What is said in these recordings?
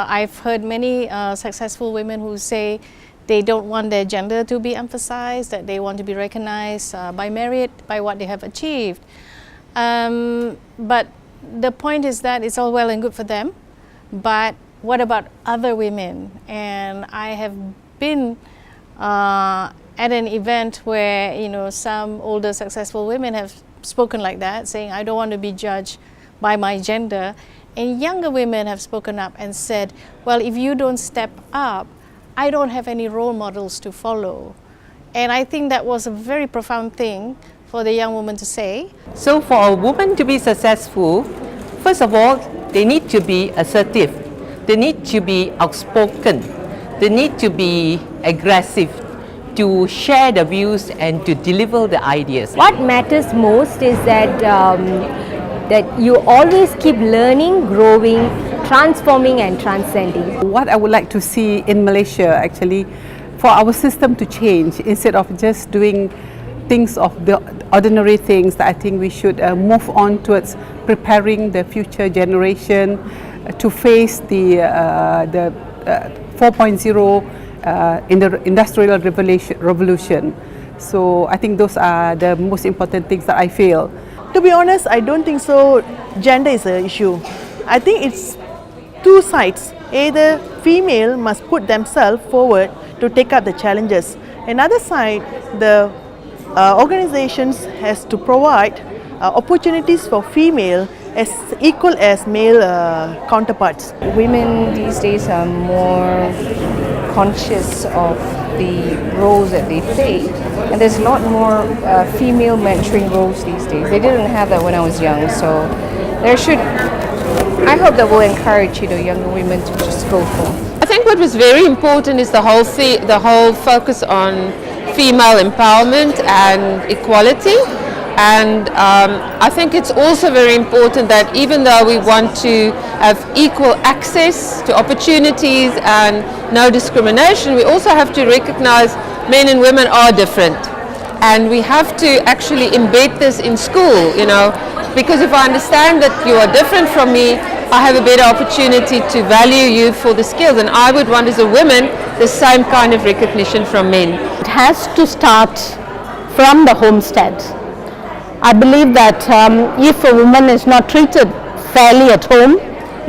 I've heard many successful women who say they don't want their gender to be emphasized, that they want to be recognized by merit, by what they have achieved. But the point is that it's all well and good for them, but what about other women? And I have been at an event where some older successful women have spoken like that, saying I don't want to be judged by my gender, and younger women have spoken up and said, well, if you don't step up, I don't have any role models to follow. And I think that was a very profound thing for the young woman to say. So for a woman to be successful, first of all, they need to be assertive, they need to be outspoken, they need to be aggressive, to share the views and to deliver the ideas. What matters most is that that you always keep learning, growing, transforming and transcending. What I would like to see in Malaysia actually, for our system to change, instead of just doing things of the ordinary things, that I think we should move on towards preparing the future generation to face the 4.0 in the industrial revolution. So I think those are the most important things that I feel. To be honest, I don't think so gender is an issue. I think it's two sides. Either female must put themselves forward to take up the challenges. Another side, the organizations has to provide opportunities for female as equal as male counterparts. Women these days are more conscious of the roles that they play, and there's a lot more female mentoring roles these days. They didn't have that when I was young, so I hope that will encourage younger women to just go for. I think what was very important is the whole focus on female empowerment and equality. And I think it's also very important that even though we want to have equal access to opportunities and no discrimination, we also have to recognize men and women are different. And we have to actually embed this in school, because if I understand that you are different from me, I have a better opportunity to value you for the skills. And I would want as a woman the same kind of recognition from men. It has to start from the homestead. I believe that if a woman is not treated fairly at home,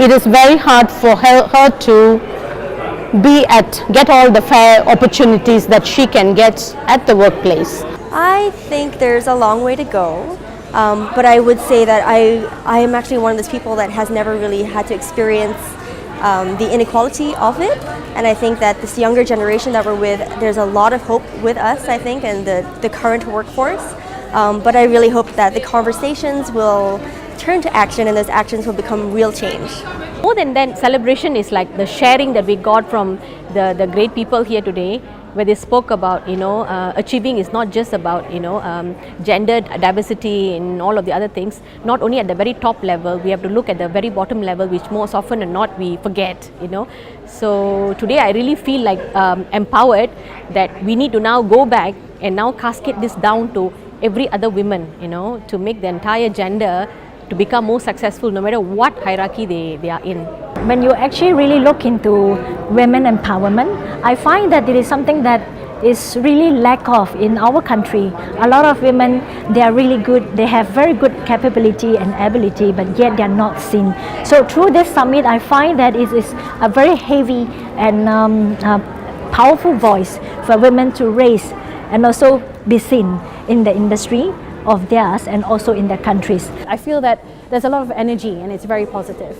it is very hard for her to get all the fair opportunities that she can get at the workplace. I think there's a long way to go, but I would say that I am actually one of those people that has never really had to experience the inequality of it, and I think that this younger generation that we're with, there's a lot of hope with us, I think, and the current workforce. But I really hope that the conversations will turn to action and those actions will become real change. More than that, celebration is like the sharing that we got from the great people here today, where they spoke about achieving is not just about gender diversity and all of the other things. Not only at the very top level, we have to look at the very bottom level, which most often than not we forget. So today I really feel like empowered that we need to now go back and now cascade this down to every other woman, to make the entire gender to become more successful no matter what hierarchy they are in. When you actually really look into women empowerment, I find that it is something that is really lack of in our country. A lot of women, they are really good, they have very good capability and ability, but yet they are not seen. So through this summit, I find that it is a very heavy and powerful voice for women to raise and also be seen in the industry of theirs and also in their countries. I feel that there's a lot of energy and it's very positive.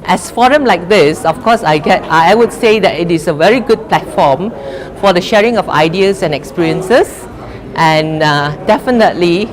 As forum like this, of course, I would say that it is a very good platform for the sharing of ideas and experiences, and definitely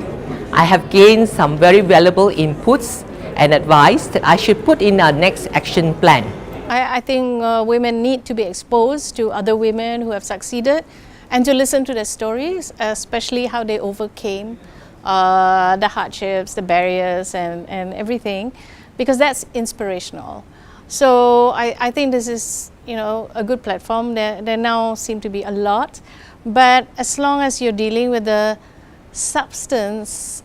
I have gained some very valuable inputs and advice that I should put in our next action plan. I think women need to be exposed to other women who have succeeded and to listen to their stories, especially how they overcame the hardships, the barriers and everything, because that's inspirational. So I think this is, you know, a good platform. There now seem to be a lot, but as long as you're dealing with the substance,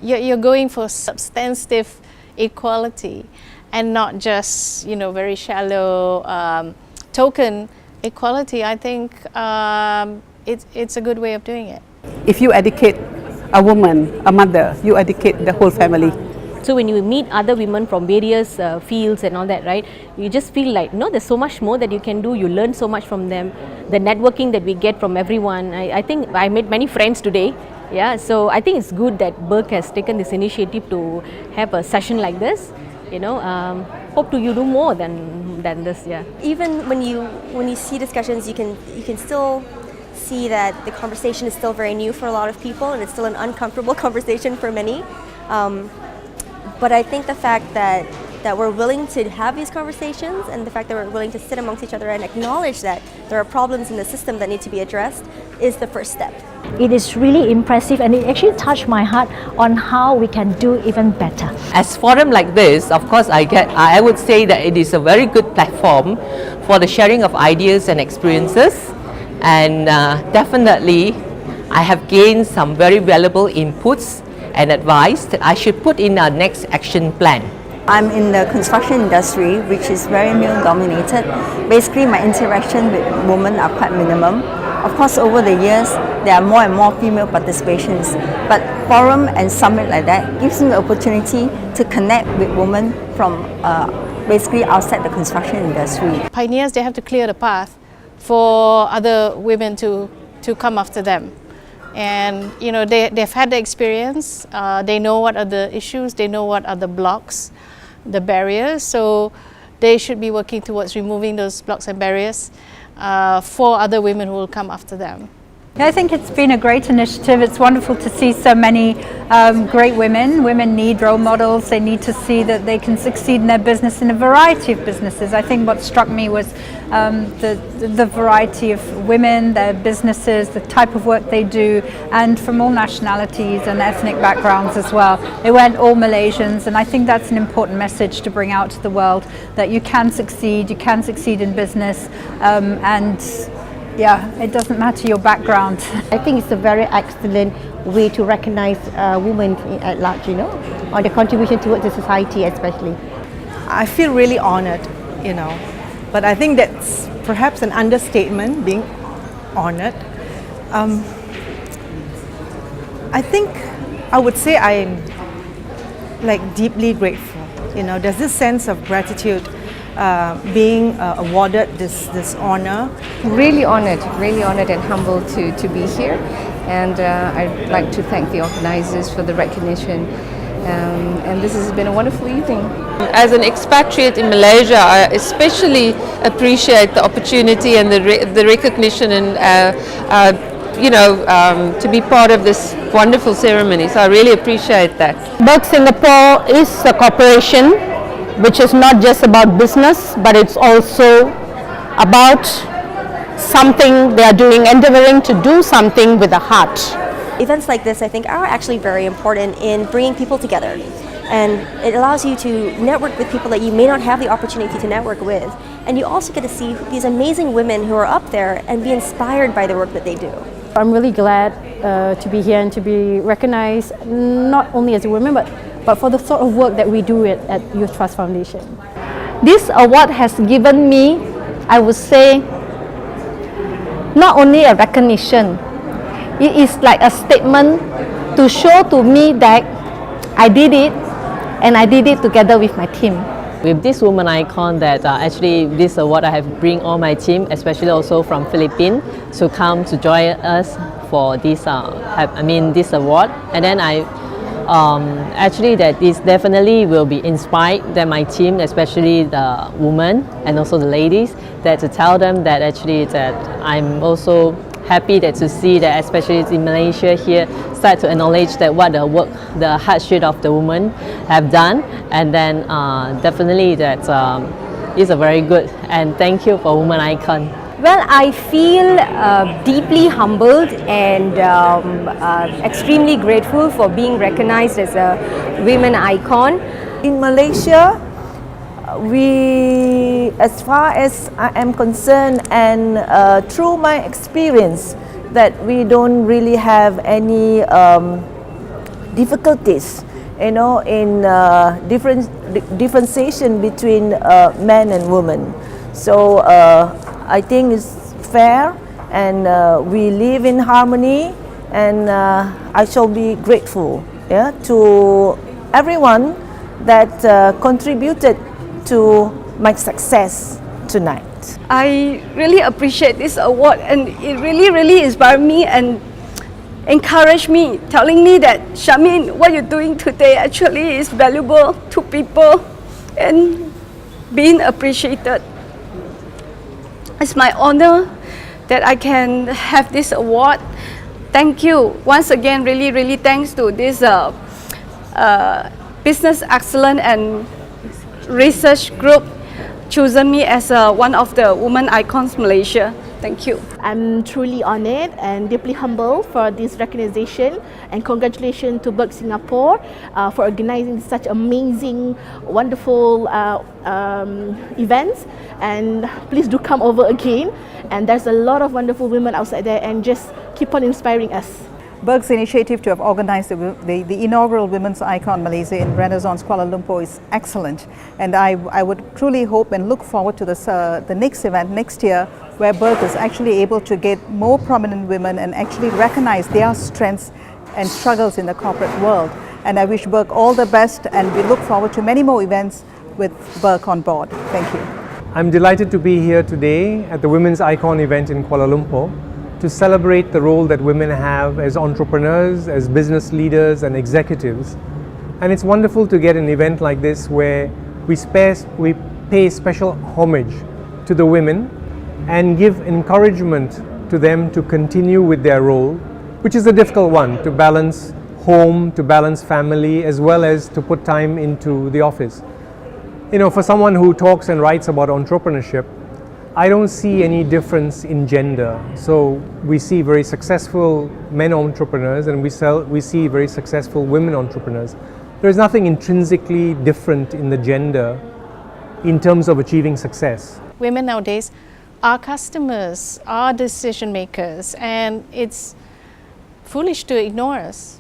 you're going for substantive equality and not just, you know, very shallow token equality. I think it's a good way of doing it. If you educate a woman, a mother, you educate the whole family. So when you meet other women from various fields and all that, right, you just feel like, no, there's so much more that you can do. You learn so much from them. The networking that we get from everyone. I think I made many friends today. Yeah, so I think it's good that BERG has taken this initiative to have a session like this. You know, hope to you do more than this. Yeah. Even when you see discussions, you can still see that the conversation is still very new for a lot of people, and it's still an uncomfortable conversation for many. But I think the fact that we're willing to have these conversations, and the fact that we're willing to sit amongst each other and acknowledge that there are problems in the system that need to be addressed is the first step. It is really impressive, and it actually touched my heart on how we can do even better. As forum like this, of course, I would say that it is a very good platform for the sharing of ideas and experiences, and definitely I have gained some very valuable inputs and advice that I should put in our next action plan. I'm in the construction industry, which is very male dominated. Basically, my interaction with women are quite minimum. Of course, over the years, there are more and more female participations, but forum and summit like that gives me the opportunity to connect with women from basically outside the construction industry. Pioneers, they have to clear the path for other women to come after them. And you know, they've had the experience, they know what are the issues, they know what are the blocks, the barriers, so they should be working towards removing those blocks and barriers for other women who will come after them. Yeah, I think it's been a great initiative. It's wonderful to see so many great women. Women need role models. They need to see that they can succeed in their business in a variety of businesses. I think what struck me was the variety of women, their businesses, the type of work they do, and from all nationalities and ethnic backgrounds as well. They weren't all Malaysians, and I think that's an important message to bring out to the world, that you can succeed in business, and yeah, it doesn't matter your background. I think it's a very excellent way to recognize women at large, you know, or their contribution towards the society especially. I feel really honored, you know, but I think that's perhaps an understatement, being honored. I think I would say I'm like deeply grateful, you know, there's this sense of gratitude being awarded this honor. Really honored and humbled to be here, and I'd like to thank the organizers for the recognition, and this has been a wonderful evening. As an expatriate in Malaysia, I especially appreciate the opportunity and the recognition and you know, to be part of this wonderful ceremony, so I really appreciate that. BERG Singapore is a corporation which is not just about business, but it's also about something they are doing, endeavoring to do something with a heart. Events like this, I think, are actually very important in bringing people together. And it allows you to network with people that you may not have the opportunity to network with. And you also get to see these amazing women who are up there and be inspired by the work that they do. I'm really glad to be here and to be recognized, not only as a woman, but for the sort of work that we do at Youth Trust Foundation. This award has given me, I would say, not only a recognition, it is like a statement to show to me that I did it, and I did it together with my team. With this woman icon, that actually this award I have bring all my team, especially also from Philippines, to come to join us for this this award. And then actually that this definitely will be inspired that my team, especially the women and also the ladies, that to tell them that actually that I'm also happy that to see that especially in Malaysia here start to acknowledge that what the work, the hardship of the women have done, and then definitely that is a very good, and thank you for Woman Icon. Well, I feel deeply humbled and extremely grateful for being recognized as a women icon. In Malaysia, we, as far as I am concerned, and through my experience, that we don't really have any difficulties, you know, in differentiation between men and women. So I think it's fair, and we live in harmony, and I shall be grateful, yeah, to everyone that contributed to my success tonight. I really appreciate this award, and it really inspired me and encouraged me, telling me that, Shamin, what you're doing today actually is valuable to people and being appreciated. It's my honor that I can have this award. Thank you once again, really thanks to this Business Excellence and Research Group chosen me as one of the Women Icons Malaysia. Thank you. I'm truly honored and deeply humbled for this recognition, and congratulations to BERG Singapore for organizing such amazing, wonderful events, and please do come over again. And there's a lot of wonderful women outside there, and just keep on inspiring us. BERG's initiative to have organized the inaugural Women's Icon Malaysia in Renaissance Kuala Lumpur is excellent, and I would truly hope and look forward to this, the next event next year, where BERG is actually able to get more prominent women and actually recognize their strengths and struggles in the corporate world. And I wish BERG all the best, and we look forward to many more events with BERG on board. Thank you. I'm delighted to be here today at the Women's Icon event in Kuala Lumpur to celebrate the role that women have as entrepreneurs, as business leaders and executives. And it's wonderful to get an event like this where we pay special homage to the women and give encouragement to them to continue with their role, which is a difficult one, to balance home, to balance family, as well as to put time into the office. You know, for someone who talks and writes about entrepreneurship, I don't see any difference in gender. So we see very successful men entrepreneurs, and we see very successful women entrepreneurs. There's nothing intrinsically different in the gender in terms of achieving success. Women nowadays are customers, are decision makers, and it's foolish to ignore us.